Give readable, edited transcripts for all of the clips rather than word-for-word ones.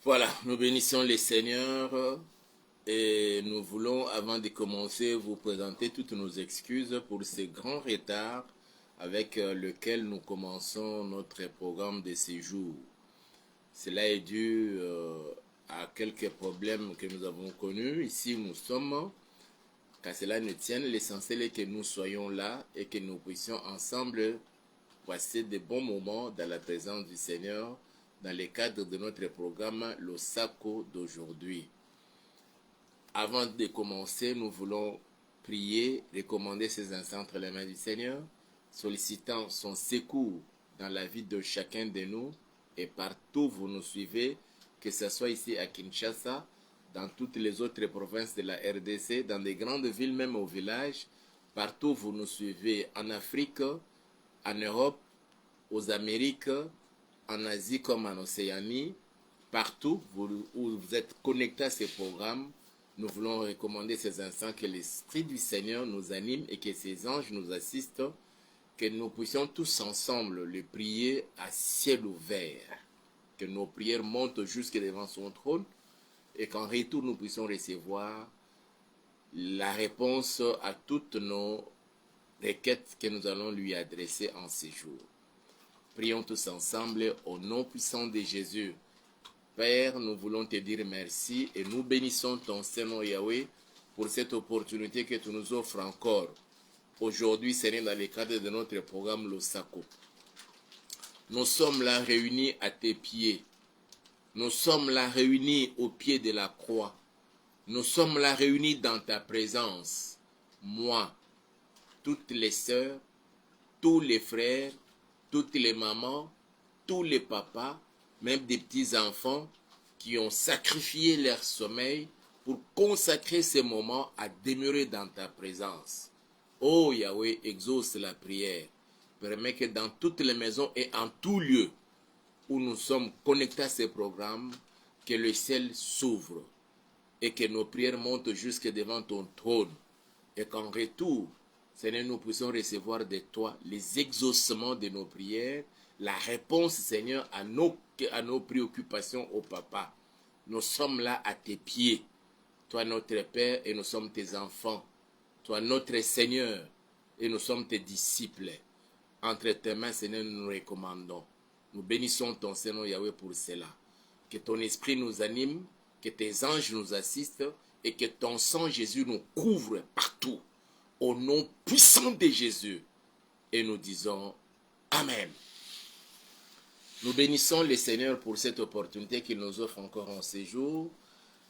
Voilà, nous bénissons les seigneurs et nous voulons, avant de commencer, vous présenter toutes nos excuses pour ces grands retards avec lequel nous commençons notre programme de séjour. Cela est dû à quelques problèmes que nous avons connus. Ici, nous sommes, qu'à cela ne tienne, l'essentiel est que nous soyons là et que nous puissions ensemble passer de bons moments dans la présence du Seigneur dans le cadre de notre programme Le Sacco d'aujourd'hui. Avant de commencer, nous voulons prier, recommander ces instants entre les mains du Seigneur, sollicitant son secours dans la vie de chacun de nous et partout où vous nous suivez, que ce soit ici à Kinshasa, dans toutes les autres provinces de la RDC, dans des grandes villes, même au village, partout où vous nous suivez, en Afrique, en Europe, aux Amériques, en Asie comme en Océanie, partout où vous êtes connectés à ces programmes, nous voulons recommander ces instants que l'Esprit du Seigneur nous anime et que ses anges nous assistent, que nous puissions tous ensemble le prier à ciel ouvert, que nos prières montent jusque devant son trône et qu'en retour nous puissions recevoir la réponse à toutes nos requêtes que nous allons lui adresser en ces jours. Prions tous ensemble au nom puissant de Jésus. Père, nous voulons te dire merci et nous bénissons ton Seigneur Yahweh pour cette opportunité que tu nous offres encore. Aujourd'hui, Seigneur, dans le cadre de notre programme Le Sacco. Nous sommes là réunis à tes pieds. Nous sommes là réunis au pied de la croix. Nous sommes là réunis dans ta présence. Moi, toutes les sœurs, tous les frères, toutes les mamans, tous les papas, même des petits-enfants qui ont sacrifié leur sommeil pour consacrer ces moments à demeurer dans ta présence. Oh Yahweh, exauce la prière. Permets que dans toutes les maisons et en tout lieu où nous sommes connectés à ces programmes, que le ciel s'ouvre et que nos prières montent jusque devant ton trône et qu'en retour, Seigneur, nous puissions recevoir de toi les exaucements de nos prières, la réponse, Seigneur, à nos préoccupations au Papa. Nous sommes là à tes pieds. Toi, notre Père, et nous sommes tes enfants. Toi, notre Seigneur, et nous sommes tes disciples. Entre tes mains, Seigneur, nous nous recommandons. Nous bénissons ton Seigneur Yahweh pour cela. Que ton esprit nous anime, que tes anges nous assistent, et que ton sang, Jésus, nous couvre partout. Au nom puissant de Jésus. Et nous disons Amen. Nous bénissons le Seigneur pour cette opportunité qu'il nous offre encore en séjour.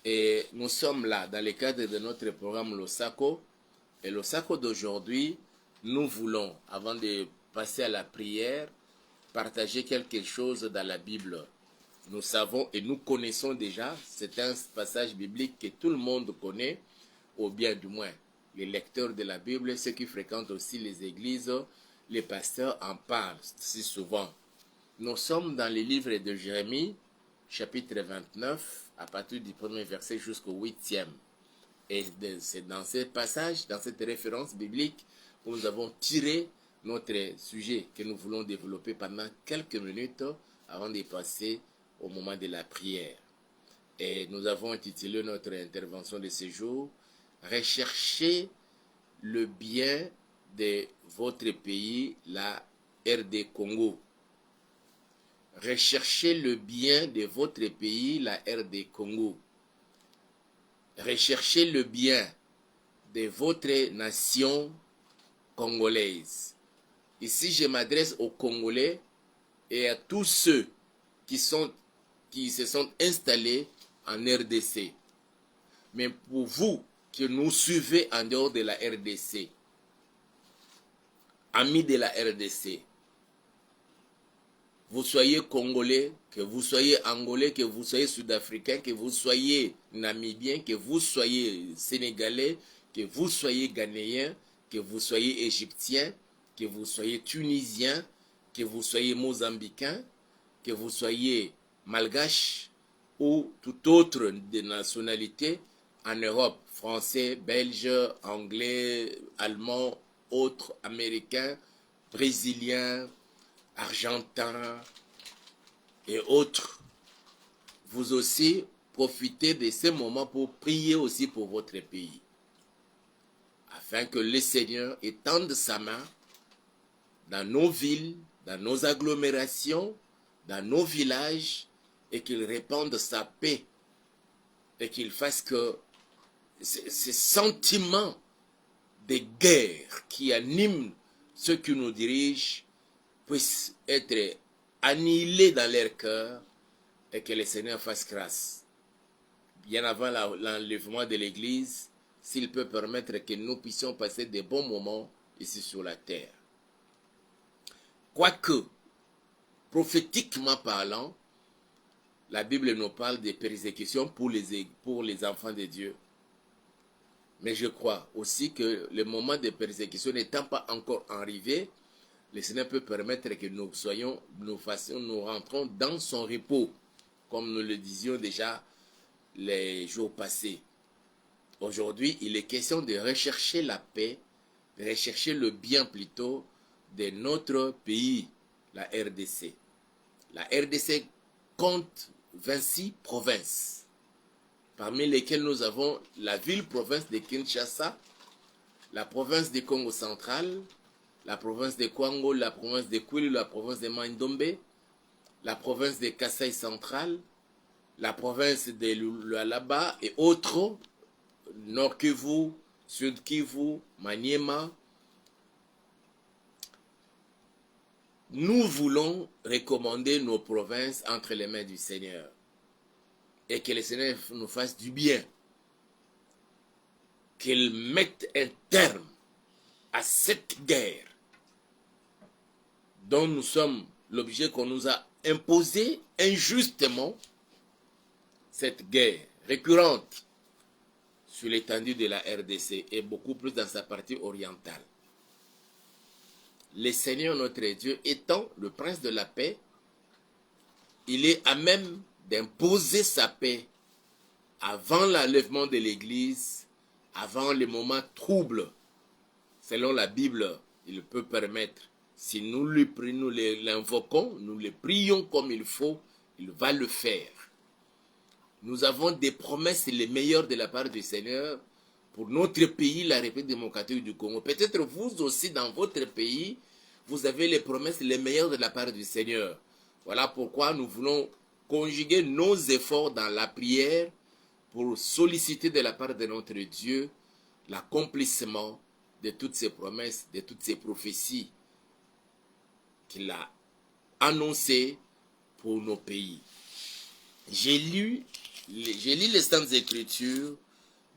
Et nous sommes là dans le cadre de notre programme Le Sacco. Et le Sacco d'aujourd'hui, nous voulons, avant de passer à la prière, partager quelque chose dans la Bible. Nous savons et nous connaissons déjà, c'est un passage biblique que tout le monde connaît, ou bien du moins les lecteurs de la Bible, ceux qui fréquentent aussi les églises, les pasteurs en parlent si souvent. Nous sommes dans le livre de Jérémie, chapitre 29, à partir du premier verset jusqu'au 8e. Et c'est dans ce passage, dans cette référence biblique, que nous avons tiré notre sujet que nous voulons développer pendant quelques minutes avant de passer au moment de la prière. Et nous avons intitulé notre intervention de ce jour « Recherchez le bien de votre pays, la RD Congo ». Recherchez le bien de votre pays, la RD Congo. Recherchez le bien de votre nation congolaise. Ici, je m'adresse aux Congolais et à tous ceux qui se sont installés en RDC. Mais pour vous qui nous suivez en dehors de la RDC, amis de la RDC, vous soyez Congolais, que vous soyez Angolais, que vous soyez Sud-Africain, que vous soyez Namibien, que vous soyez Sénégalais, que vous soyez Ghanéen, que vous soyez Égyptien, que vous soyez Tunisien, que vous soyez Mozambicain, que vous soyez Malgache ou toute autre de nationalité en Europe, Français, Belge, Anglais, Allemand, autres, Américains, Brésiliens, Argentins et autres. vous aussi profitez de ces moments pour prier aussi pour votre pays, afin que le Seigneur étende sa main dans nos villes, dans nos agglomérations, dans nos villages, et qu'il répande sa paix, et qu'il fasse que ces sentiments de guerre qui animent ceux qui nous dirigent puissent être annihilés dans leur cœur, et que le Seigneur fasse grâce. Bien avant l'enlèvement de l'Église, s'il peut permettre que nous puissions passer des bons moments ici sur la terre. Quoique, prophétiquement parlant, la Bible nous parle des persécutions pour les enfants de Dieu. Mais je crois aussi que le moment de persécution n'étant pas encore arrivé, le Seigneur peut permettre que nous rentrons dans son repos, comme nous le disions déjà les jours passés. Aujourd'hui, il est question de rechercher la paix, de rechercher le bien plutôt de notre pays, la RDC. La RDC compte 26 provinces, parmi lesquelles nous avons la ville-province de Kinshasa, la province du Congo central, la province de Kwango, la province de Kwilu, la province de Maindombe, la province de Kasaï central, la province de Lualaba et autres, Nord Kivu, Sud Kivu, Maniema. Nous voulons recommander nos provinces entre les mains du Seigneur et que le Seigneur nous fasse du bien, qu'il mette un terme à cette guerre dont nous sommes l'objet qu'on nous a imposé injustement, cette guerre récurrente sur l'étendue de la RDC et beaucoup plus dans sa partie orientale. Le Seigneur notre Dieu étant le prince de la paix, il est à même d'imposer sa paix avant l'enlèvement de l'Église, avant les moments troubles. Selon la Bible, il peut permettre, si nous l'invoquons, nous le prions comme il faut, il va le faire. Nous avons des promesses les meilleures de la part du Seigneur pour notre pays, la République démocratique du Congo. Peut-être vous aussi, dans votre pays, vous avez les promesses les meilleures de la part du Seigneur. Voilà pourquoi nous voulons conjuguer nos efforts dans la prière pour solliciter de la part de notre Dieu l'accomplissement de toutes ces promesses, de toutes ces prophéties qu'il a annoncées pour nos pays. J'ai lu les Saintes Écritures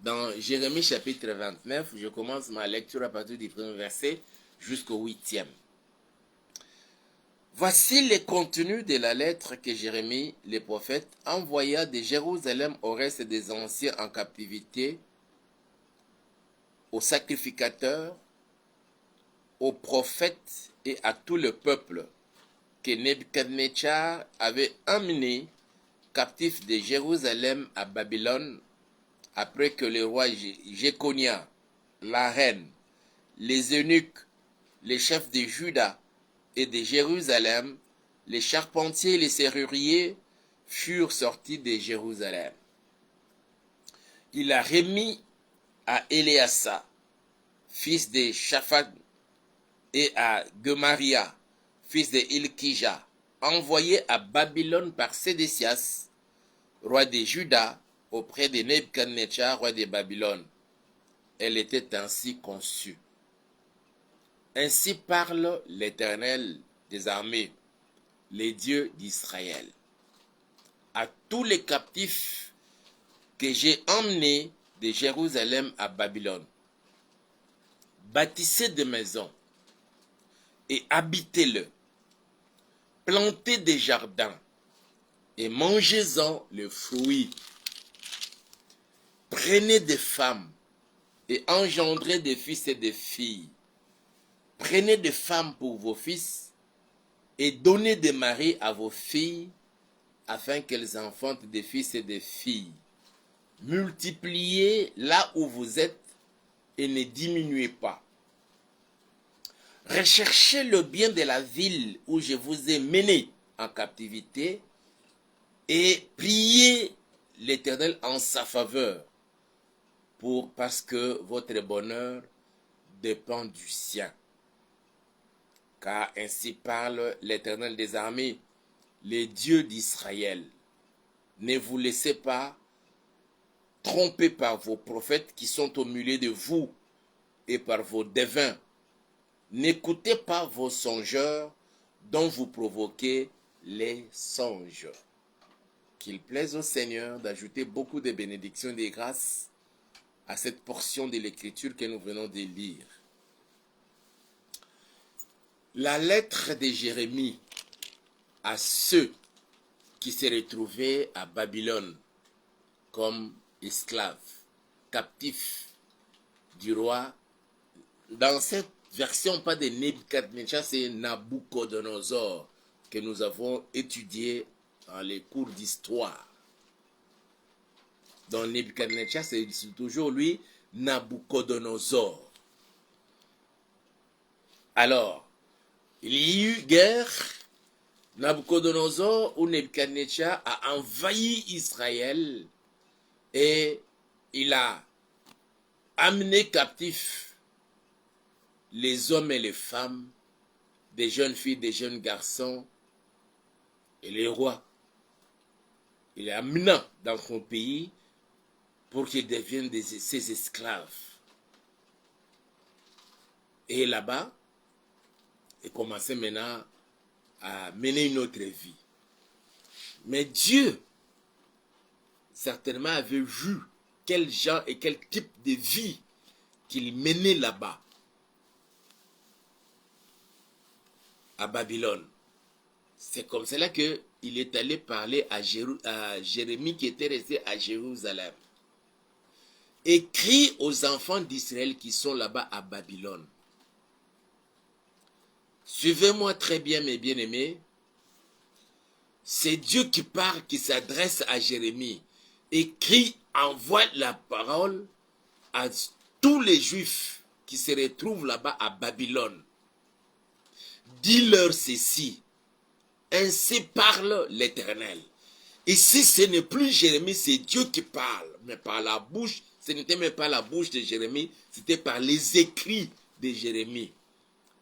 dans Jérémie chapitre 29. Je commence ma lecture à partir du premier verset jusqu'au 8e. Voici le contenu de la lettre que Jérémie, le prophète, envoya de Jérusalem au reste des anciens en captivité, aux sacrificateurs, aux prophètes et à tout le peuple que Nebuchadnezzar avait emmené captif de Jérusalem à Babylone, après que le roi Jéconia, la reine, les eunuques, les chefs de Juda et de Jérusalem, les charpentiers et les serruriers furent sortis de Jérusalem. Il a remis à Éléasa, fils de Shaphat, et à Gemaria, fils de Ilkija, envoyés à Babylone par Sédécias, roi de Juda, auprès de Nebuchadnezzar, roi de Babylone. Elle était ainsi conçue. Ainsi parle l'Éternel des armées, les dieux d'Israël. À tous les captifs que j'ai emmenés de Jérusalem à Babylone, bâtissez des maisons et habitez-le. Plantez des jardins et mangez-en le fruit. Prenez des femmes et engendrez des fils et des filles. Prenez des femmes pour vos fils et donnez des maris à vos filles afin qu'elles enfantent des fils et des filles. Multipliez là où vous êtes et ne diminuez pas. Recherchez le bien de la ville où je vous ai mené en captivité et priez l'Éternel en sa faveur, parce que votre bonheur dépend du sien. Car ainsi parle l'Éternel des armées, les dieux d'Israël. Ne vous laissez pas tromper par vos prophètes qui sont au milieu de vous et par vos devins. N'écoutez pas vos songeurs dont vous provoquez les songes. Qu'il plaise au Seigneur d'ajouter beaucoup de bénédictions et de grâces à cette portion de l'Écriture que nous venons de lire. La lettre de Jérémie à ceux qui se retrouvaient à Babylone comme esclaves, captifs du roi. Dans cette version, pas de Nebuchadnezzar, c'est Nabucodonosor que nous avons étudié dans les cours d'histoire. Dans Nebuchadnezzar, c'est toujours lui, Nabucodonosor. Alors, il y a eu guerre. Nabucodonosor ou Nebuchadnezzar a envahi Israël et il a amené captifs les hommes et les femmes, des jeunes filles, des jeunes garçons et les rois. Il est amenant dans son pays pour qu'ils deviennent ses esclaves. Et là-bas, il commençait maintenant à mener une autre vie. Mais Dieu, certainement, avait vu quel genre et quel type de vie qu'il menait là-bas, à Babylone. C'est comme cela qu'il est allé parler à Jérémie qui était resté à Jérusalem. Écrit aux enfants d'Israël qui sont là-bas à Babylone. Suivez-moi très bien, mes bien-aimés. C'est Dieu qui parle, qui s'adresse à Jérémie. Écrit, envoie la parole à tous les Juifs qui se retrouvent là-bas à Babylone. Dis-leur ceci. Ainsi parle l'Éternel. Ici, ce n'est plus Jérémie, c'est Dieu qui parle. Mais par la bouche, ce n'était même pas la bouche de Jérémie, c'était par les écrits de Jérémie.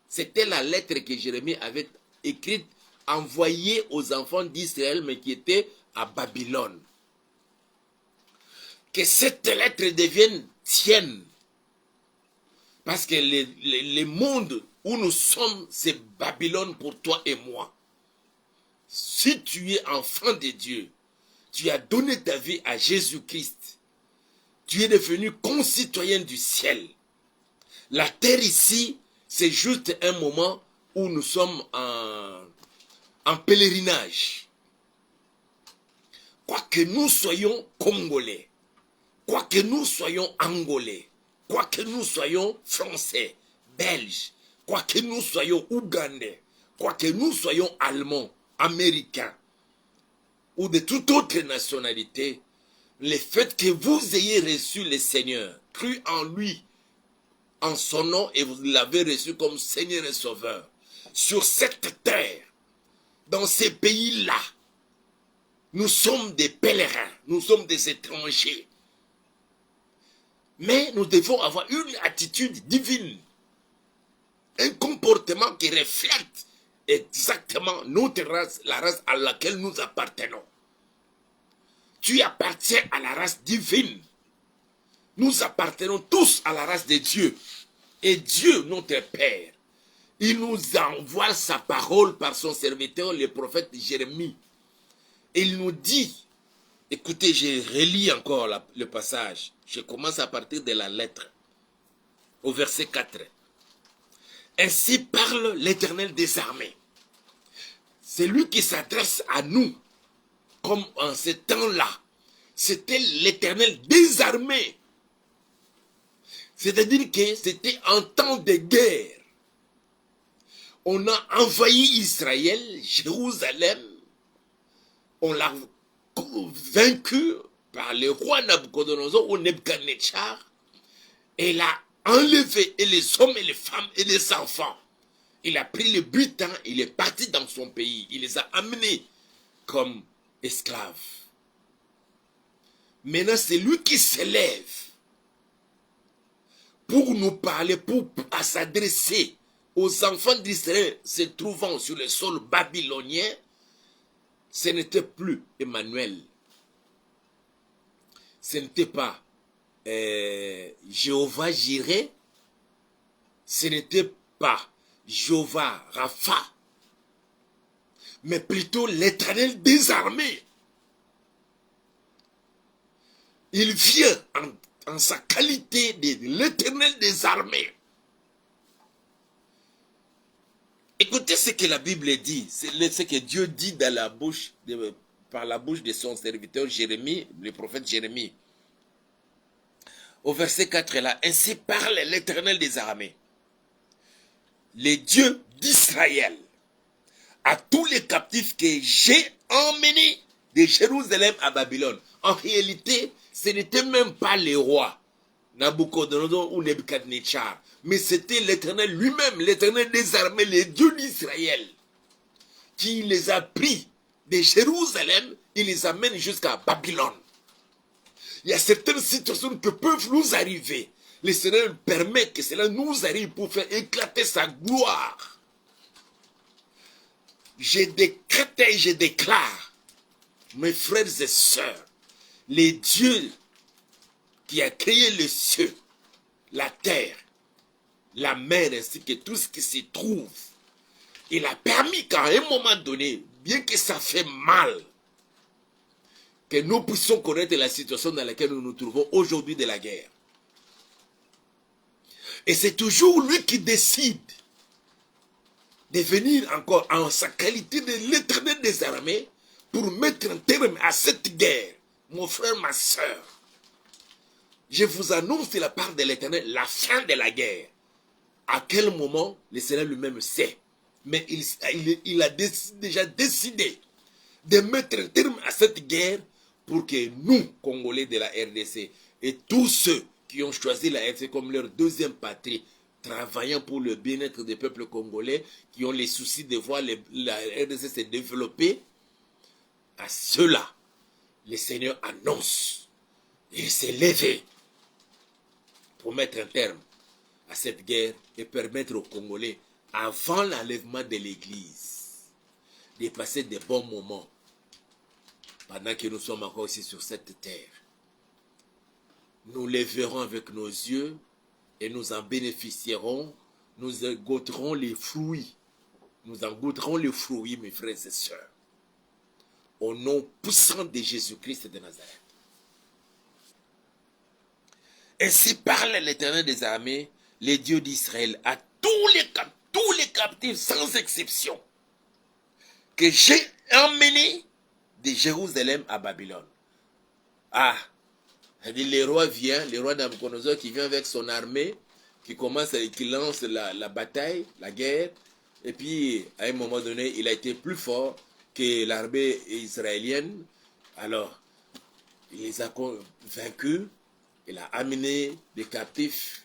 C'était la lettre que Jérémie avait écrite, envoyée aux enfants d'Israël, mais qui était à Babylone. Que cette lettre devienne tienne. Parce que le monde où nous sommes, c'est Babylone pour toi et moi. Si tu es enfant de Dieu, tu as donné ta vie à Jésus-Christ, tu es devenu concitoyen du ciel. La terre ici, c'est juste un moment où nous sommes en pèlerinage. Quoique nous soyons Congolais, quoique nous soyons Angolais, quoique nous soyons Français, Belges, quoique nous soyons Ougandais, quoique nous soyons Allemands, Américains, ou de toute autre nationalité, le fait que vous ayez reçu le Seigneur, cru en lui, en son nom, et vous l'avez reçu comme Seigneur et Sauveur, sur cette terre, dans ces pays-là, nous sommes des pèlerins, nous sommes des étrangers. Mais nous devons avoir une attitude divine, un comportement qui reflète exactement notre race, la race à laquelle nous appartenons. Tu appartiens à la race divine. Nous appartenons tous à la race de Dieu. Et Dieu, notre Père, il nous envoie sa parole par son serviteur, le prophète Jérémie. Il nous dit, écoutez, je relis encore le passage. Je commence à partir de la lettre, au verset 4. Ainsi parle l'Éternel des armées. C'est lui qui s'adresse à nous, comme en ce temps-là. C'était l'Éternel des armées. C'est-à-dire que c'était en temps de guerre. On a envahi Israël, Jérusalem. On l'a vaincu par le roi Nabucodonosor ou Nebuchadnezzar. Et il a enlevé et les hommes et les femmes et les enfants. Il a pris le butin, il est parti dans son pays. Il les a amenés comme esclaves. Maintenant, c'est lui qui s'élève pour nous parler, pour s'adresser aux enfants d'Israël se trouvant sur le sol babylonien. Ce n'était plus Emmanuel. Ce n'était pas Jéhovah Jireh. Ce n'était pas Jéhovah Rapha. Mais plutôt l'Éternel des armées. Il vient en sa qualité de l'Éternel des armées. Écoutez ce que la Bible dit, ce que Dieu dit dans la bouche par la bouche de son serviteur Jérémie, le prophète Jérémie. Au verset 4 là, ainsi parle l'Éternel des armées, le Dieu d'Israël, à tous les captifs que j'ai emmenés de Jérusalem à Babylone. En réalité, ce n'était même pas les rois, Nabucodonosor ou Nebuchadnezzar, mais c'était l'Éternel lui-même, l'Éternel des armées, le Dieu d'Israël, qui les a pris de Jérusalem, il les amène jusqu'à Babylone. Il y a certaines situations qui peuvent nous arriver. Le Seigneur permet que cela nous arrive pour faire éclater sa gloire. Je décrète et je déclare, mes frères et sœurs, les dieux qui a créé les cieux, la terre, la mer ainsi que tout ce qui s'y trouve, il a permis qu'à un moment donné, bien que ça fait mal, que nous puissions connaître la situation dans laquelle nous nous trouvons aujourd'hui de la guerre. Et c'est toujours lui qui décide de venir encore en sa qualité de l'Éternel des armées pour mettre un terme à cette guerre. Mon frère, ma soeur, je vous annonce de la part de l'Éternel la fin de la guerre. À quel moment, le Seigneur lui-même sait. Mais il a déjà décidé de mettre un terme à cette guerre pour que nous, Congolais de la RDC, et tous ceux qui ont choisi la RDC comme leur deuxième patrie, travaillant pour le bien-être des peuples congolais, qui ont les soucis de voir la RDC se développer, à ceux-là, le Seigneur annonce et s'est levé pour mettre un terme à cette guerre et permettre aux Congolais, avant l'enlèvement de l'Église, de passer de bons moments pendant que nous sommes encore ici sur cette terre. Nous les verrons avec nos yeux et nous en bénéficierons. Nous goûterons les fruits. Nous en goûterons les fruits, mes frères et sœurs. Au nom puissant de Jésus-Christ de Nazareth. Ainsi parle l'Éternel des armées, les dieux d'Israël, à tous les captifs sans exception, que j'ai emmenés de Jérusalem à Babylone. Ah, le roi vient, le roi Nabucodonosor qui vient avec son armée, qui lance la bataille, la guerre, et puis à un moment donné, il a été plus fort que l'armée israélienne. Alors, il les a vaincus, il a amené les captifs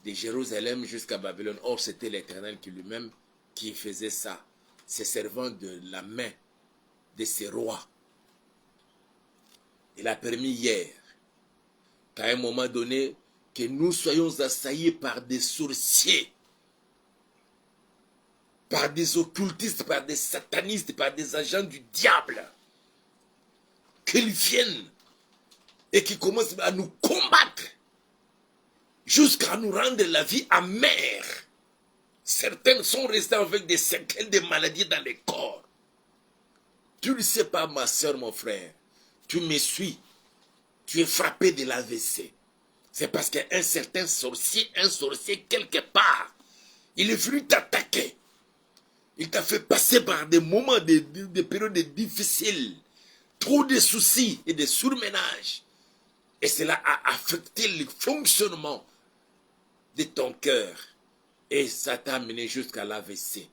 de Jérusalem jusqu'à Babylone. Or, c'était l'Éternel qui lui-même qui faisait ça, se servant de la main de ses rois. Il a permis hier qu'à un moment donné, que nous soyons assaillis par des sorciers, par des occultistes, par des satanistes, par des agents du diable, qu'ils viennent et qui commencent à nous combattre jusqu'à nous rendre la vie amère. Certains sont restés avec des séquelles de maladies dans le corps. Tu ne sais pas, ma soeur, mon frère, tu me suis, tu es frappé de l'AVC. C'est parce qu'un certain sorcier, quelque part, il est venu t'attaquer. Il t'a fait passer par des moments, des périodes difficiles, trop de soucis et de surménage. Et cela a affecté le fonctionnement de ton cœur. Et ça t'a amené jusqu'à l'AVC.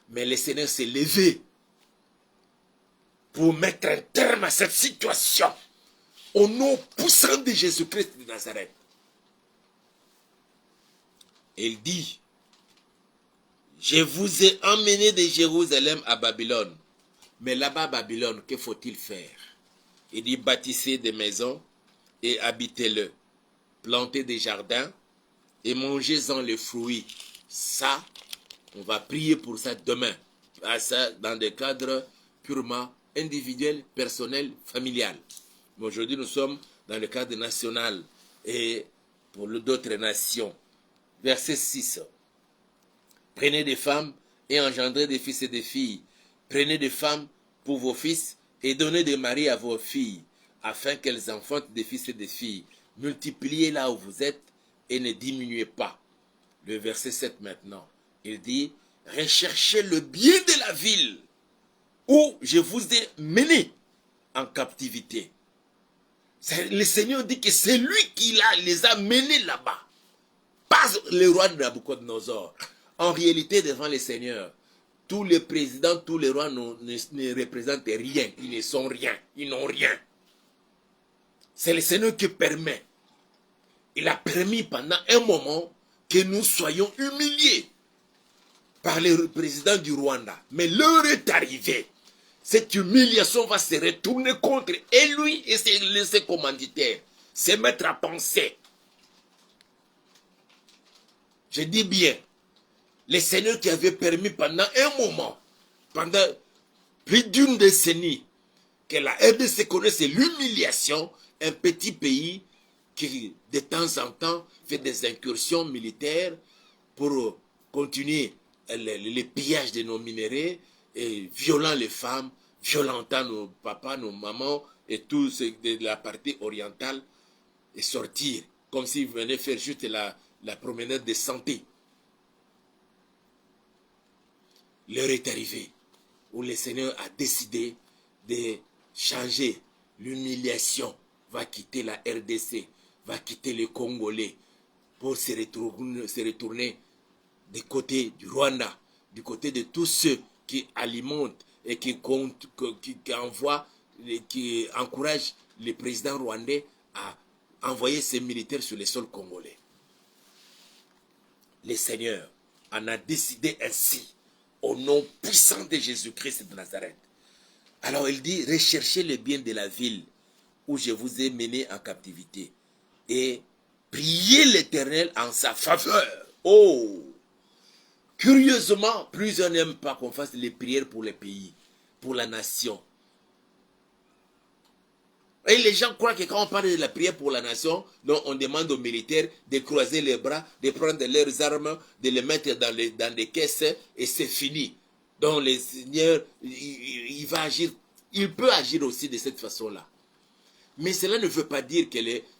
Mais le Seigneur s'est levé pour mettre un terme à cette situation. Au nom puissant de Jésus-Christ de Nazareth. Il dit, je vous ai emmené de Jérusalem à Babylone. Mais là-bas, Babylone, que faut-il faire? Il dit, bâtissez des maisons, et habitez-le. Plantez des jardins et mangez-en les fruits. Ça, on va prier pour ça demain. À ça, dans des cadres purement individuels, personnels, familial. Mais aujourd'hui, nous sommes dans le cadre national et pour d'autres nations. Verset 6. Prenez des femmes et engendrez des fils et des filles. Prenez des femmes pour vos fils et donnez des maris à vos filles, afin qu'elles enfantent des fils et des filles. Multipliez là où vous êtes et ne diminuez pas. Le verset 7 maintenant. Il dit, recherchez le bien de la ville où je vous ai mené en captivité. Le Seigneur dit que c'est lui qui les a menés là-bas. Pas le roi de Nabucodonosor. En réalité, devant le Seigneur, tous les présidents, tous les rois ne représentent rien. Ils ne sont rien. Ils n'ont rien. C'est le Seigneur qui permet. Il a permis pendant un moment que nous soyons humiliés par le président du Rwanda. Mais l'heure est arrivée. Cette humiliation va se retourner contre et lui et ses commanditaires. Se mettre à penser. Je dis bien, le Seigneur qui avait permis pendant un moment, pendant plus d'une décennie, que la RDC connaisse l'humiliation, un petit pays qui de temps en temps fait des incursions militaires pour continuer les pillages de nos minéraux et violant les femmes, violentant nos papas, nos mamans et tout ce de la partie orientale et sortir comme s'ils venaient faire juste la promenade de santé. L'heure est arrivée où le Seigneur a décidé de changer. L'humiliation va quitter la RDC, va quitter les Congolais pour se retourner du côté du Rwanda, du côté de tous ceux qui alimentent et qui envoient, qui encouragent le président rwandais à envoyer ses militaires sur les sols congolais. Le Seigneur en a décidé ainsi, au nom puissant de Jésus-Christ de Nazareth. Alors il dit, recherchez le bien de la ville où je vous ai mené en captivité et priez l'Éternel en sa faveur. Oh! Curieusement, plusieurs n'aiment pas qu'on fasse les prières pour les pays, pour la nation. Et les gens croient que quand on parle de la prière pour la nation, donc on demande aux militaires de croiser les bras, de prendre leurs armes, de les mettre dans des caisses et c'est fini. Donc le Seigneur, il va agir, il peut agir aussi de cette façon-là. Mais cela ne veut pas dire que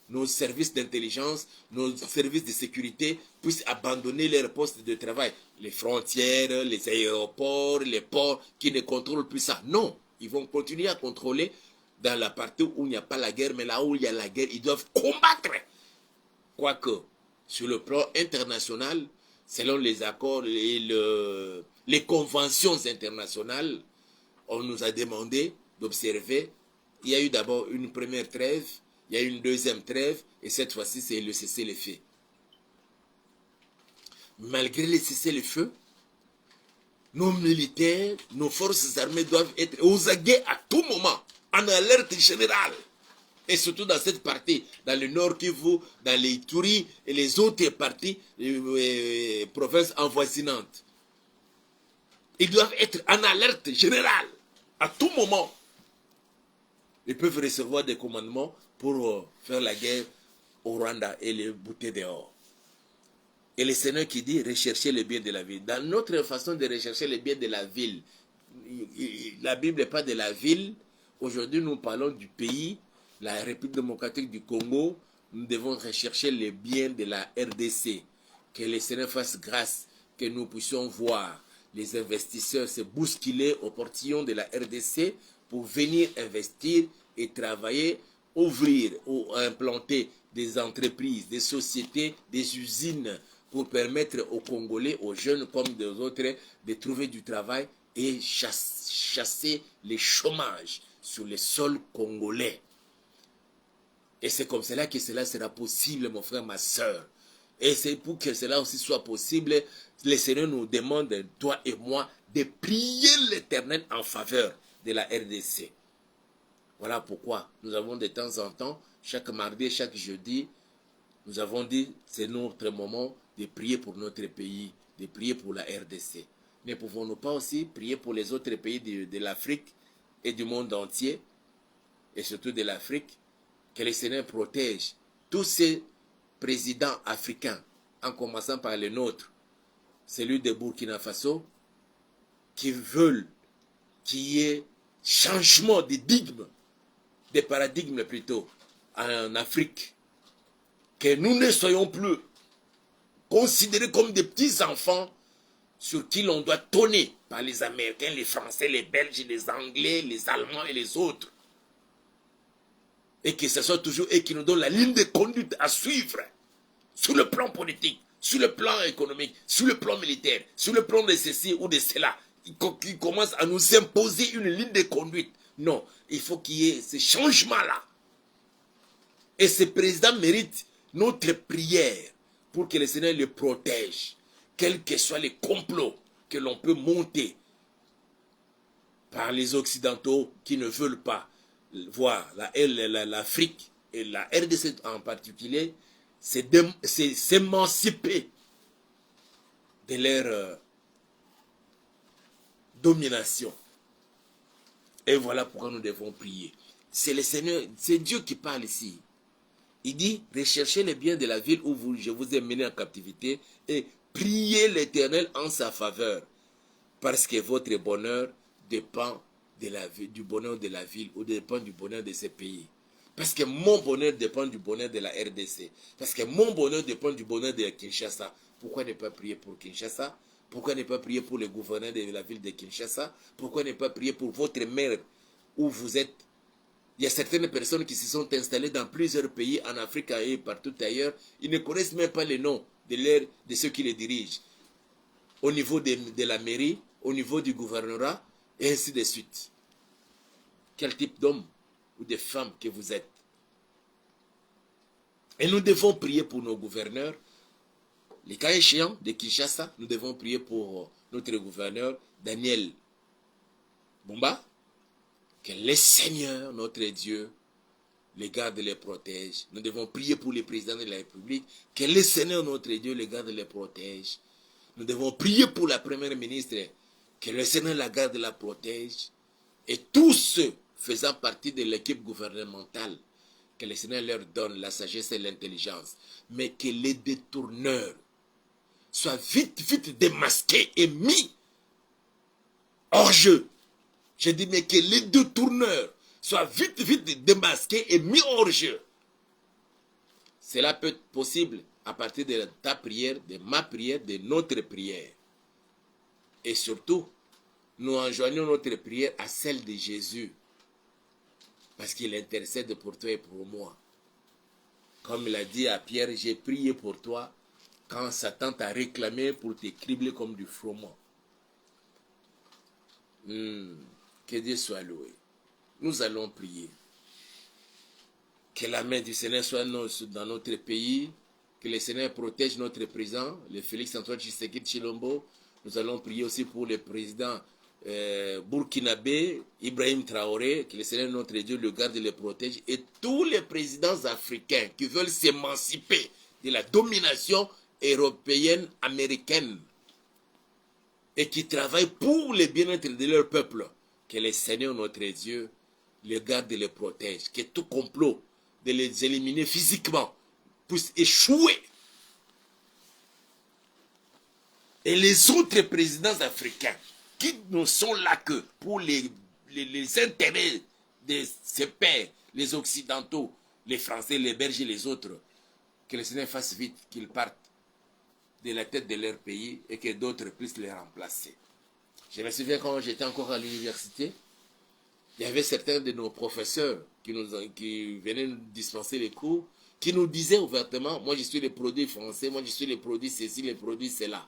nos services d'intelligence, nos services de sécurité puissent abandonner leurs postes de travail. Les frontières, les aéroports, les ports qui ne contrôlent plus ça. Non, ils vont continuer à contrôler dans la partie où il n'y a pas la guerre, mais là où il y a la guerre, ils doivent combattre. Quoique, sur le plan international, selon les accords et les conventions internationales, on nous a demandé d'observer. Il y a eu d'abord une première trêve, il y a eu une deuxième trêve, et cette fois-ci, c'est le cessez-le-feu. Malgré le cessez-le-feu, nos militaires, nos forces armées doivent être aux aguets à tout moment, en alerte générale. Et surtout dans cette partie, dans le Nord Kivu, dans les Ituri et les autres parties, provinces avoisinantes. Ils doivent être en alerte générale, à tout moment. Ils peuvent recevoir des commandements pour faire la guerre au Rwanda et les bouter dehors. Et le Seigneur qui dit, recherchez le bien de la ville. Dans notre façon de rechercher le bien de la ville, la Bible n'est pas de la ville. Aujourd'hui, nous parlons du pays, la République démocratique du Congo. Nous devons rechercher le bien de la RDC. Que le Seigneur fasse grâce, que nous puissions voir les investisseurs se bousculer au portillon de la RDC pour venir investir et travailler, ouvrir ou implanter des entreprises, des sociétés, des usines pour permettre aux Congolais, aux jeunes comme des autres, de trouver du travail et chasser les chômages sur les sols congolais. Et c'est comme cela que cela sera possible, mon frère, ma soeur. Et c'est pour que cela aussi soit possible, le Seigneur nous demande, toi et moi, de prier l'Éternel en faveur de la RDC. Voilà pourquoi nous avons de temps en temps, chaque mardi et chaque jeudi, nous avons dit c'est notre moment de prier pour notre pays, de prier pour la RDC. Ne pouvons-nous pas aussi prier pour les autres pays de l'Afrique et du monde entier, et surtout de l'Afrique, que le Seigneur protège tous ces présidents africains, en commençant par le nôtre, celui de Burkina Faso, qui veulent qu'il y ait changement de paradigme plutôt, en Afrique. Que nous ne soyons plus considérés comme des petits enfants sur qui l'on doit tonner par les Américains, les Français, les Belges, les Anglais, les Allemands et les autres. Et que ce soit toujours eux qui nous donnent la ligne de conduite à suivre sur le plan politique, sur le plan économique, sur le plan militaire, sur le plan de ceci ou de cela, qui commencent à nous imposer une ligne de conduite. Non, il faut qu'il y ait ce changement-là. Et ce président mérite notre prière pour que le Seigneur le protège, quels que soient les complots que l'on peut monter par les Occidentaux qui ne veulent pas voir l'Afrique et la RDC en particulier s'émanciper de leur domination. Et voilà pourquoi nous devons prier. C'est le Seigneur, c'est Dieu qui parle ici. Il dit, recherchez les biens de la ville où je vous ai mené en captivité et priez l'Éternel en sa faveur, parce que votre bonheur dépend du bonheur de la ville ou dépend du bonheur de ce pays. Parce que mon bonheur dépend du bonheur de la RDC. Parce que mon bonheur dépend du bonheur de Kinshasa. Pourquoi ne pas prier pour Kinshasa? Pourquoi ne pas prier pour le gouverneur de la ville de Kinshasa? Pourquoi ne pas prier pour votre maire où vous êtes? Il y a certaines personnes qui se sont installées dans plusieurs pays, en Afrique et partout ailleurs. Ils ne connaissent même pas les noms de ceux qui les dirigent. Au niveau de la mairie, au niveau du gouvernorat, et ainsi de suite. Quel type d'homme ou de femme que vous êtes? Et nous devons prier pour nos gouverneurs. Les cas échéants de Kinshasa, nous devons prier pour notre gouverneur, Daniel Bumba. Que le Seigneur, notre Dieu, les garde et les protège. Nous devons prier pour les présidents de la République. Que le Seigneur, notre Dieu, les garde et les protège. Nous devons prier pour la première ministre. Que le Seigneur la garde et la protège. Et tous ceux faisant partie de l'équipe gouvernementale, que le Seigneur leur donne la sagesse et l'intelligence. Mais que les détourneurs soient vite démasqués et mis hors jeu. Je dis, mais que les détourneurs soient vite démasqués et mis hors jeu. Cela peut être possible à partir de ta prière, de ma prière, de notre prière. Et surtout, nous enjoignons notre prière à celle de Jésus. Parce qu'il intercède pour toi et pour moi. Comme il a dit à Pierre, j'ai prié pour toi quand Satan t'a réclamé pour te cribler comme du froment. Que Dieu soit loué. Nous allons prier. Que la main du Seigneur soit dans notre pays. Que le Seigneur protège notre président, le Félix Antoine Tshisekedi Tshilombo. Nous allons prier aussi pour le président burkinabé, Ibrahim Traoré. Que le Seigneur notre Dieu le garde et le protège. Et tous les présidents africains qui veulent s'émanciper de la domination européenne, américaine. Et qui travaillent pour le bien-être de leur peuple. Que le Seigneur notre Dieu les garde et les protège. Que tout complot de les éliminer physiquement puisse échouer. Et les autres présidents africains qui ne sont là que pour les intérêts de ses pairs, les Occidentaux, les Français, les Belges et les autres, que le Seigneur fasse vite qu'ils partent de la tête de leur pays et que d'autres puissent les remplacer. Je me souviens quand j'étais encore à l'université, il y avait certains de nos professeurs qui venaient nous dispenser les cours, qui nous disaient ouvertement, moi je suis le produit français, moi je suis le produit ceci, le produit cela.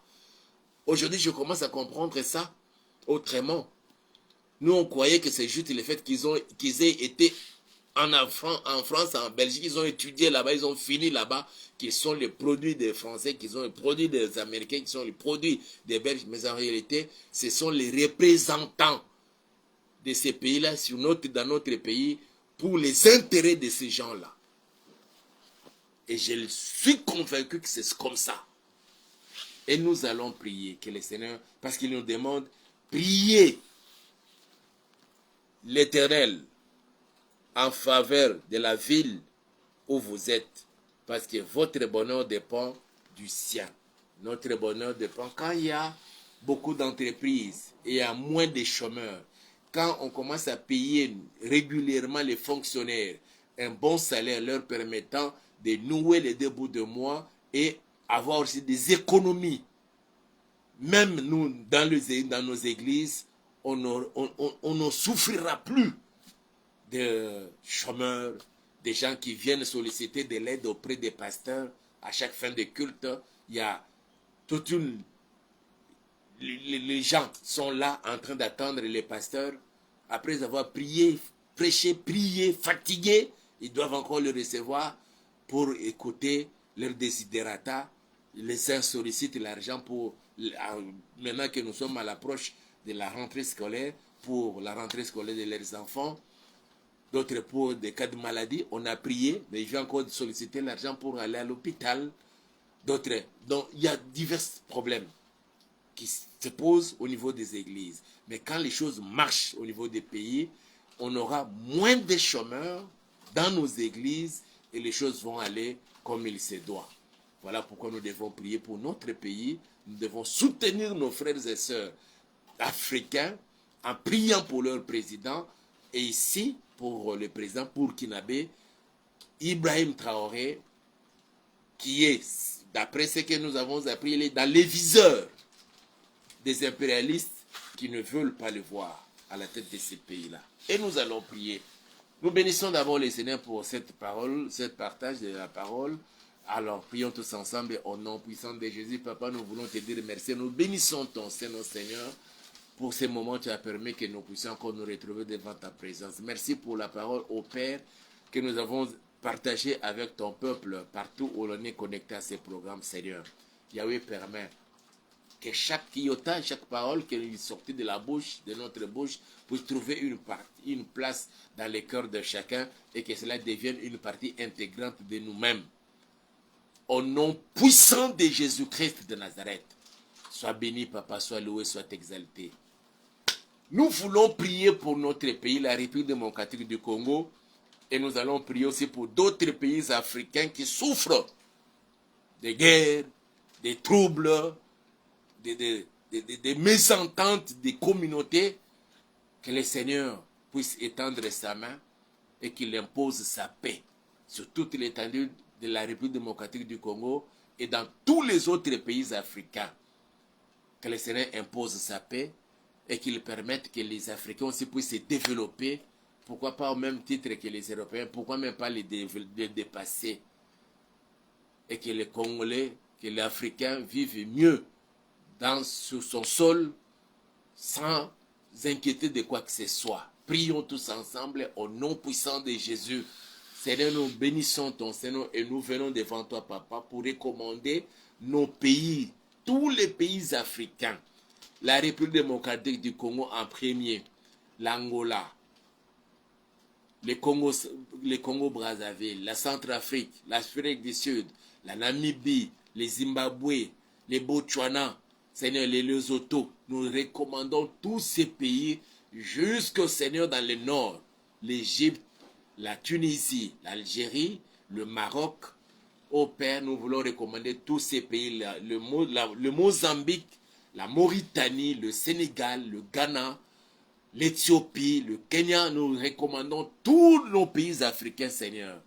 Aujourd'hui, je commence à comprendre ça autrement. Nous, on croyait que c'est juste le fait qu'ils aient été en France, en Belgique, ils ont étudié là-bas, ils ont fini là-bas, qu'ils sont les produits des Français, qu'ils sont les produits des Américains, qu'ils sont les produits des Belges. Mais en réalité, ce sont les représentants de ces pays-là dans notre pays pour les intérêts de ces gens-là. Et je suis convaincu que c'est comme ça. Et nous allons prier que le Seigneur, parce qu'il nous demande, priez l'Éternel en faveur de la ville où vous êtes, parce que votre bonheur dépend du sien. Notre bonheur dépend quand il y a beaucoup d'entreprises et il y a moins de chômeurs. Quand on commence à payer régulièrement les fonctionnaires un bon salaire leur permettant de nouer les deux bouts de mois et avoir aussi des économies. Même nous, dans nos églises, on ne souffrira plus de chômeurs, des gens qui viennent solliciter de l'aide auprès des pasteurs. À chaque fin de culte, il y a toute une... Les gens sont là en train d'attendre les pasteurs. Après avoir prié, prêché, prié, fatigué, ils doivent encore le recevoir pour écouter leurs desiderata. Les uns sollicitent l'argent pour... Maintenant que nous sommes à l'approche de la rentrée scolaire, pour la rentrée scolaire de leurs enfants, d'autres pour des cas de maladie, on a prié, mais ils vont encore solliciter l'argent pour aller à l'hôpital. D'autres, donc il y a divers problèmes qui se posent au niveau des églises. Mais quand les choses marchent au niveau des pays, on aura moins de chômeurs dans nos églises et les choses vont aller comme il se doit. Voilà pourquoi nous devons prier pour notre pays. Nous devons soutenir nos frères et sœurs africains en priant pour leur président. Et ici, pour le président burkinabé, Ibrahim Traoré, qui est, d'après ce que nous avons appris, il est dans les viseurs des impérialistes qui ne veulent pas le voir à la tête de ces pays-là. Et nous allons prier. Nous bénissons d'abord le Seigneur pour cette parole, ce partage de la parole. Alors, prions tous ensemble au nom puissant de Jésus. Papa, nous voulons te dire merci. Nous bénissons ton Seigneur, Seigneur. Pour ces moments, tu as permis que nous puissions encore nous retrouver devant ta présence. Merci pour la parole au Père que nous avons partagée avec ton peuple partout où l'on est connecté à ces programmes, Seigneur. Yahweh permet que chaque iota, chaque parole qui est sortie de la bouche, de notre bouche, puisse trouver une place dans le cœur de chacun et que cela devienne une partie intégrante de nous-mêmes. Au nom puissant de Jésus-Christ de Nazareth, sois béni, Papa, sois loué, sois exalté. Nous voulons prier pour notre pays, la République démocratique du Congo, et nous allons prier aussi pour d'autres pays africains qui souffrent des guerres, des troubles, des mésententes des communautés. Que le Seigneur puisse étendre sa main et qu'il impose sa paix sur toute l'étendue de la République démocratique du Congo et dans tous les autres pays africains. Que le Seigneur impose sa paix et qu'il permette que les Africains aussi puissent se développer, pourquoi pas au même titre que les Européens, pourquoi même pas les dépasser, et que les Congolais, que les Africains vivent mieux sur son sol sans inquiéter de quoi que ce soit. Prions tous ensemble au nom puissant de Jésus. Seigneur, nous bénissons ton Seigneur et nous venons devant toi, Papa, pour recommander nos pays, tous les pays africains, la République démocratique du Congo en premier, l'Angola, le Congo-Brazzaville, la Centrafrique, l'Afrique du Sud, la Namibie, les Zimbabwe, les Botswana, Seigneur, les Lesotho. Nous recommandons tous ces pays jusqu'au Seigneur dans le nord, l'Égypte, la Tunisie, l'Algérie, le Maroc. Ô Père, nous voulons recommander tous ces pays-là, le Mozambique, la Mauritanie, le Sénégal, le Ghana, l'Éthiopie, le Kenya. Nous recommandons tous nos pays africains, Seigneur.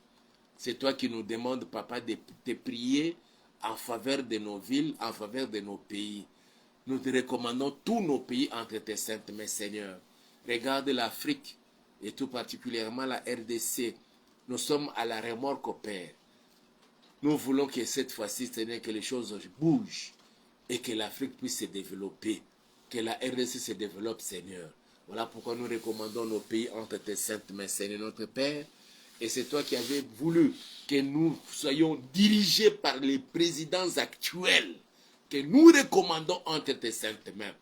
C'est toi qui nous demandes, Papa, de te prier en faveur de nos villes, en faveur de nos pays. Nous te recommandons tous nos pays entre tes saintes mains, Seigneur. Regarde l'Afrique et tout particulièrement la RDC. Nous sommes à la remorque, au Père. Nous voulons que cette fois-ci, Seigneur, que les choses bougent et que l'Afrique puisse se développer, que la RDC se développe, Seigneur. Voilà pourquoi nous recommandons nos pays entre tes saintes mains, Seigneur, notre Père. Et c'est toi qui avais voulu que nous soyons dirigés par les présidents actuels, que nous recommandons entre tes saintes mains.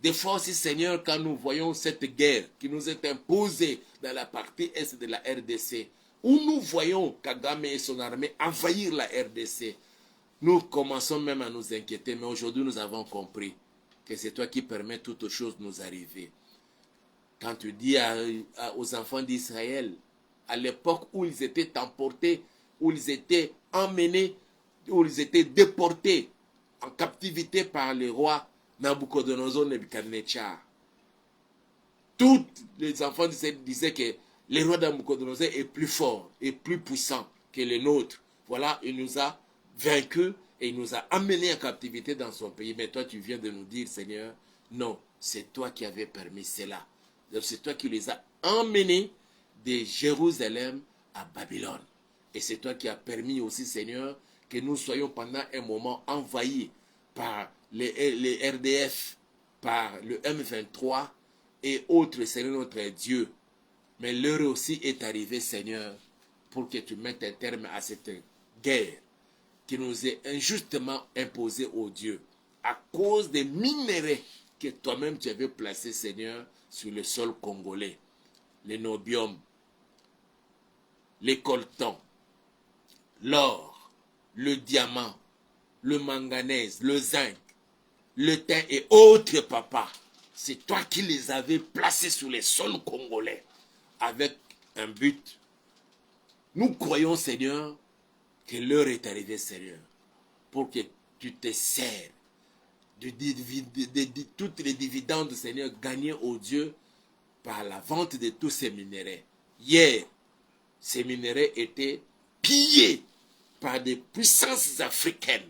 Des fois aussi, Seigneur, quand nous voyons cette guerre qui nous est imposée dans la partie est de la RDC, où nous voyons Kagame et son armée envahir la RDC, nous commençons même à nous inquiéter, mais aujourd'hui nous avons compris que c'est toi qui permets toutes choses de nous arriver. Quand tu dis aux enfants d'Israël, à l'époque où ils étaient emportés, où ils étaient emmenés, où ils étaient déportés en captivité par le roi Nabucodonosor Nebuchadnezzar, tous les enfants d'Israël disaient que le roi Nabucodonosor est plus fort et plus puissant que le nôtre. Voilà, il nous a vaincus et il nous a amenés en captivité dans son pays. Mais toi, tu viens de nous dire, Seigneur, non, c'est toi qui avais permis cela. C'est toi qui les as emmenés de Jérusalem à Babylone. Et c'est toi qui as permis aussi, Seigneur, que nous soyons pendant un moment envahis par les RDF, par le M23 et autres, Seigneur notre Dieu. Mais l'heure aussi est arrivée, Seigneur, pour que tu mettes un terme à cette guerre qui nous est injustement imposée, ô Dieu, à cause des minerais que toi-même tu avais placés, Seigneur, sur le sol congolais. Les nobium, les coltons, l'or, le diamant, le manganèse, le zinc, le thym et autres, papa. C'est toi qui les avais placés sur les sols congolais avec un but. Nous croyons, Seigneur, que l'heure est arrivée, Seigneur, pour que tu te sers de toutes les dividendes, Seigneur, gagnées au Dieu par la vente de tous ces minéraux. Hier, ces minéraux étaient pillés par des puissances africaines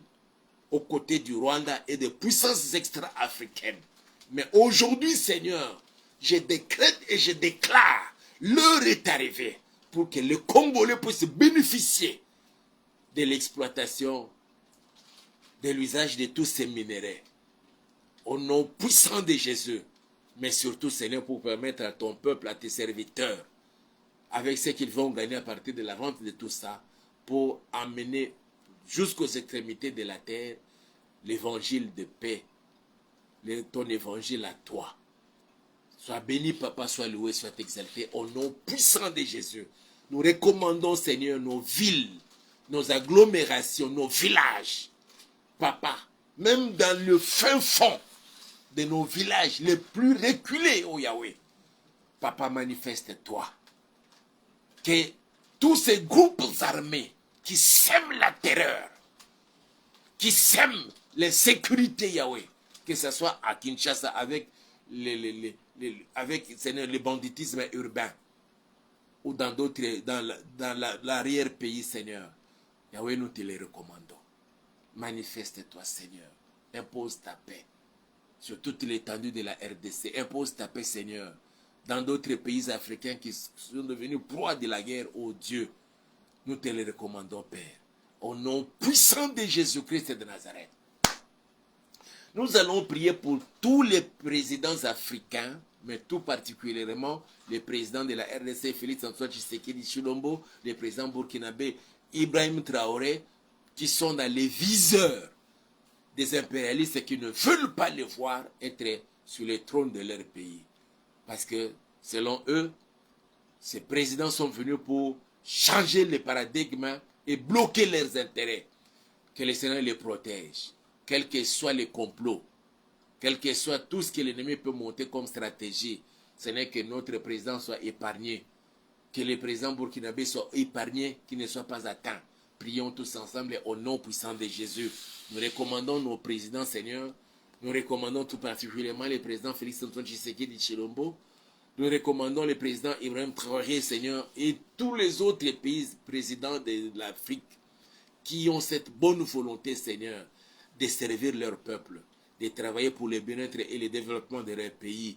aux côtés du Rwanda et des puissances extra-africaines. Mais aujourd'hui, Seigneur, je décrète et je déclare, l'heure est arrivée pour que le Congolais puisse bénéficier de l'exploitation, de l'usage de tous ces minéraux. Au nom puissant de Jésus, mais surtout, Seigneur, pour permettre à ton peuple, à tes serviteurs, avec ce qu'ils vont gagner à partir de la vente de tout ça, pour amener jusqu'aux extrémités de la terre l'évangile de paix, ton évangile à toi. Sois béni, papa, sois loué, sois exalté, au nom puissant de Jésus. Nous recommandons, Seigneur, nos villes, nos agglomérations, nos villages. Papa, même dans le fin fond de nos villages les plus reculés, oh Yahweh, papa, manifeste-toi. Que tous ces groupes armés qui sèment la terreur, qui sèment l'insécurité, Yahweh, que ce soit à Kinshasa avec le banditisme urbain ou dans d'autres, dans l'arrière-pays, Seigneur, Yahweh, nous te les recommandons. Manifeste-toi, Seigneur. Impose ta paix sur toute l'étendue de la RDC. Impose ta paix, Seigneur, dans d'autres pays africains qui sont devenus proies de la guerre, oh Dieu. Nous te les recommandons, Père. Au nom puissant de Jésus-Christ de Nazareth. Nous allons prier pour tous les présidents africains, mais tout particulièrement les présidents de la RDC, Félix Antoine Tshisekedi Tshilombo, les présidents burkinabé Ibrahim Traoré, qui sont dans les viseurs des impérialistes et qui ne veulent pas les voir être sur le trône de leur pays. Parce que, selon eux, ces présidents sont venus pour changer les paradigmes et bloquer leurs intérêts. Que le Seigneur les protège, quels que soient les complots, quel que soit tout ce que l'ennemi peut monter comme stratégie. Ce n'est que notre président soit épargné, que les présidents burkinabés soient épargnés, qu'ils ne soient pas atteints. Prions tous ensemble au nom puissant de Jésus. Nous recommandons nos présidents, Seigneur. Nous recommandons tout particulièrement les présidents Félix Antoine Tshisekedi Tshilombo. Nous recommandons le président Ibrahim Traoré, Seigneur, et tous les autres pays présidents de l'Afrique qui ont cette bonne volonté, Seigneur, de servir leur peuple, de travailler pour le bien-être et le développement de leur pays.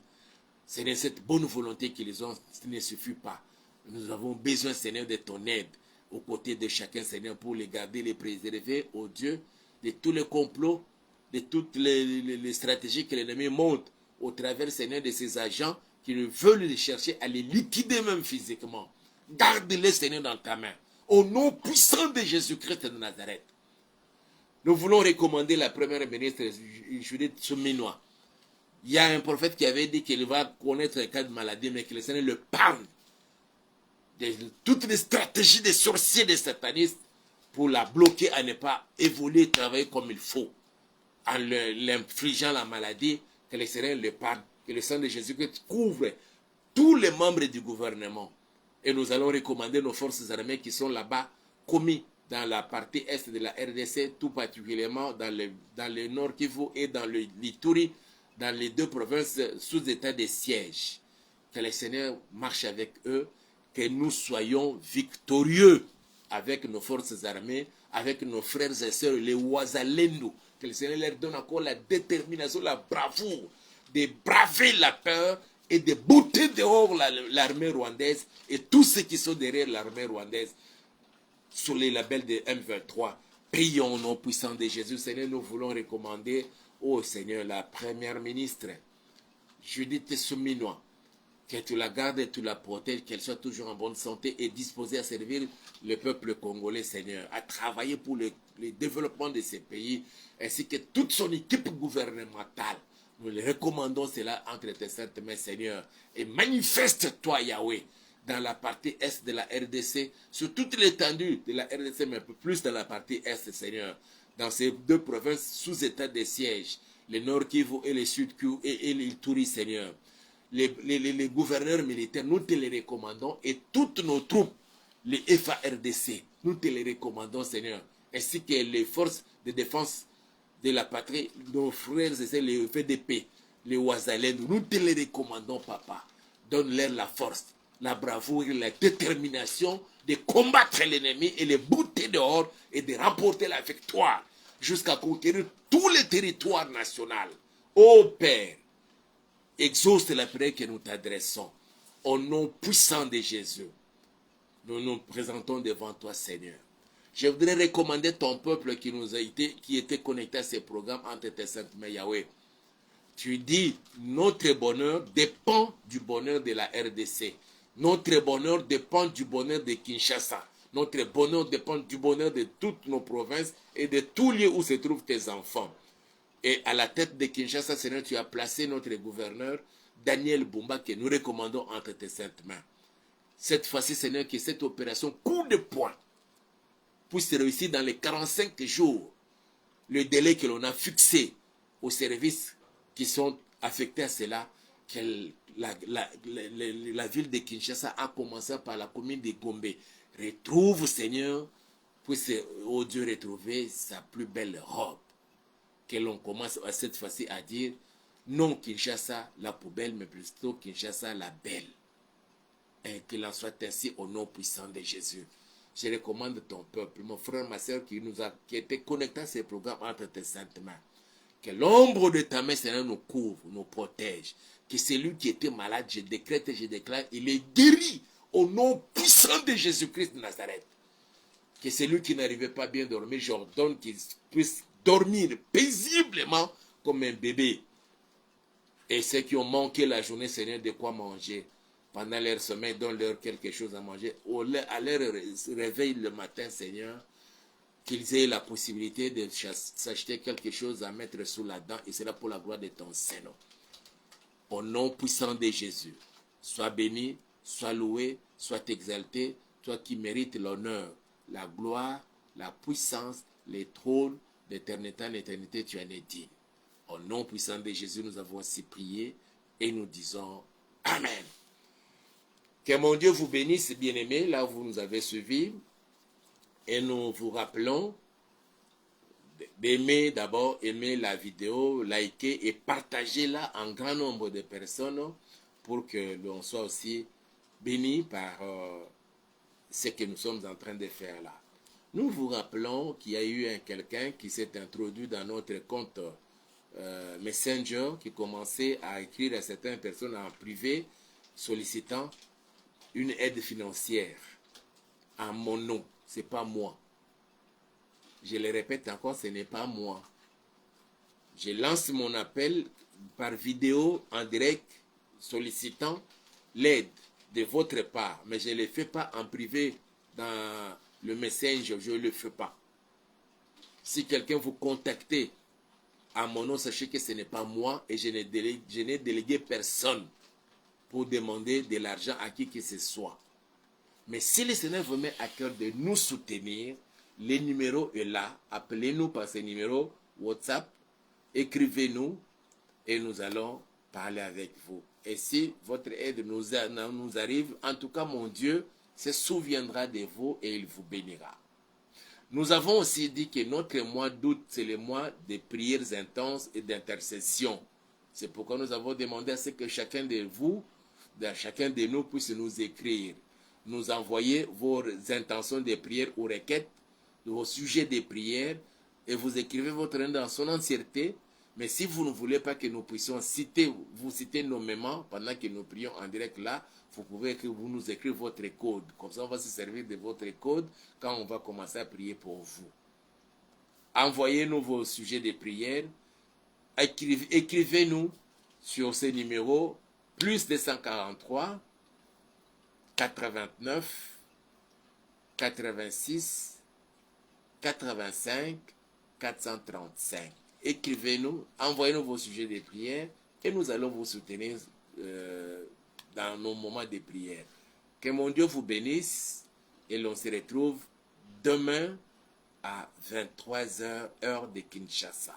Seigneur, cette bonne volonté qu'ils ont ne suffit pas. Nous avons besoin, Seigneur, de ton aide aux côtés de chacun, Seigneur, pour les garder, les préserver, ô Dieu, de tous les complots, de toutes les stratégies que l'ennemi monte au travers, Seigneur, de ces agents qui veulent les chercher à les liquider même physiquement. Garde-les, Seigneur, dans ta main. Au nom puissant de Jésus-Christ de Nazareth. Nous voulons recommander la première ministre Judith Suminwa Il y a un prophète qui avait dit qu'il va connaître un cas de maladie, mais que le Seigneur le parle de toutes les stratégies des sorciers, des satanistes, pour la bloquer à ne pas évoluer, travailler comme il faut, en l'infligeant la maladie, que le Seigneur le parle, que le sang de Jésus-Christ couvre tous les membres du gouvernement. Et nous allons recommander nos forces armées qui sont là-bas, commis dans la partie est de la RDC, tout particulièrement dans le nord Kivu et dans le Lituri, dans les deux provinces sous état de siège. Que le Seigneur marche avec eux, que nous soyons victorieux avec nos forces armées, avec nos frères et sœurs, les Wazalendo. Que le Seigneur leur donne encore la détermination, la bravoure de braver la peur et de botter dehors l'armée rwandaise et tous ceux qui sont derrière l'armée rwandaise sous les labels de M23. Prions au nom puissant de Jésus. Seigneur, nous voulons recommander au Seigneur la première ministre, Judith Souminois, que tu la gardes et tu la protèges, qu'elle soit toujours en bonne santé et disposée à servir le peuple congolais, Seigneur, à travailler pour le développement de ces pays, ainsi que toute son équipe gouvernementale. Nous les recommandons cela entre tes saintes mains, Seigneur, et manifeste-toi, Yahweh, dans la partie est de la RDC, sur toute l'étendue de la RDC, mais un peu plus dans la partie est, Seigneur, dans ces deux provinces sous état de siège, le Nord Kivu et le Sud Kivu et l'Ituri, Seigneur. Les gouverneurs militaires, nous te les recommandons, et toutes nos troupes, les FARDC, nous te les recommandons, Seigneur, ainsi que les forces de défense de la patrie, nos frères et sœurs, les FDP, les Wazalendo, nous te les recommandons, Papa. Donne-leur la force, la bravoure et la détermination de combattre l'ennemi et les bouter dehors et de remporter la victoire jusqu'à conquérir tous les territoires nationaux. Ô Père, exauce la prière que nous t'adressons. Au nom puissant de Jésus, nous nous présentons devant toi, Seigneur. Je voudrais recommander ton peuple qui était connecté à ces programmes entre tes saintes mains, Yahweh. Tu dis, notre bonheur dépend du bonheur de la RDC. Notre bonheur dépend du bonheur de Kinshasa. Notre bonheur dépend du bonheur de toutes nos provinces et de tous lieux où se trouvent tes enfants. Et à la tête de Kinshasa, Seigneur, tu as placé notre gouverneur, Daniel Bumba, que nous recommandons entre tes saintes mains. Cette fois-ci, Seigneur, que cette opération coup de poing puisse réussir dans les 45 jours, le délai que l'on a fixé aux services qui sont affectés à cela, que la ville de Kinshasa, a commencé par la commune de Gombe, retrouve, Seigneur, puisse, oh Dieu, retrouver sa plus belle robe. Que l'on commence à cette fois-ci à dire, non Kinshasa la poubelle, mais plutôt Kinshasa la belle. Et qu'il en soit ainsi au nom puissant de Jésus. Je recommande ton peuple, mon frère, ma soeur, qui était connecté à ces programmes entre tes saintes mains. Que l'ombre de ta main, Seigneur, nous couvre, nous protège. Que celui qui était malade, je décrète et je déclare, il est guéri au nom puissant de Jésus-Christ de Nazareth. Que celui qui n'arrivait pas bien dormir, j'ordonne qu'il puisse dormir paisiblement comme un bébé. Et ceux qui ont manqué la journée, Seigneur, de quoi manger. Pendant leur sommeil, donne-leur quelque chose à manger. À leur réveil le matin, Seigneur, qu'ils aient la possibilité de s'acheter quelque chose à mettre sous la dent. Et c'est pour la gloire de ton Seigneur. Au nom puissant de Jésus, sois béni, sois loué, sois exalté, toi qui mérites l'honneur, la gloire, la puissance, les trônes d'éternité en éternité, tu en es digne. Au nom puissant de Jésus, nous avons ainsi prié et nous disons Amen. Que mon Dieu vous bénisse, bien-aimés, là où vous nous avez suivis. Et nous vous rappelons d'aimer d'abord, aimer la vidéo, liker et partager-la en grand nombre de personnes pour que l'on soit aussi béni par ce que nous sommes en train de faire là. Nous vous rappelons qu'il y a eu quelqu'un qui s'est introduit dans notre compte Messenger, qui commençait à écrire à certaines personnes en privé sollicitant une aide financière en mon nom. Ce n'est pas moi. Je le répète encore, ce n'est pas moi. Je lance mon appel par vidéo en direct sollicitant l'aide de votre part, mais je ne le fais pas en privé dans le Messenger, je ne le fais pas. Si quelqu'un vous contacte À mon nom, sachez que ce n'est pas moi et je n'ai délégué personne pour demander de l'argent à qui que ce soit. Mais si le Seigneur vous met à cœur de nous soutenir, le numéro est là. Appelez-nous par ce numéro WhatsApp, écrivez-nous et nous allons parler avec vous. Et si votre aide nous arrive, en tout cas mon Dieu se souviendra de vous et il vous bénira. Nous avons aussi dit que notre mois d'août, c'est le mois de prières intenses et d'intercession. C'est pourquoi nous avons demandé à ce que chacun de vous, chacun de nous puisse nous écrire, nous envoyer vos intentions de prière ou requêtes, vos sujets de prière, et vous écrivez votre intention en entièreté. Mais si vous ne voulez pas que nous puissions vous citer nommément pendant que nous prions en direct là, vous pouvez que vous nous écrivez votre code. Comme ça, on va se servir de votre code quand on va commencer à prier pour vous. Envoyez-nous vos sujets de prière. Écrivez-nous sur ce numéro plus 243 89 86 85 435. Écrivez-nous, envoyez-nous vos sujets de prière et nous allons vous soutenir dans nos moments de prière. Que mon Dieu vous bénisse et l'on se retrouve demain à 23h heure de Kinshasa.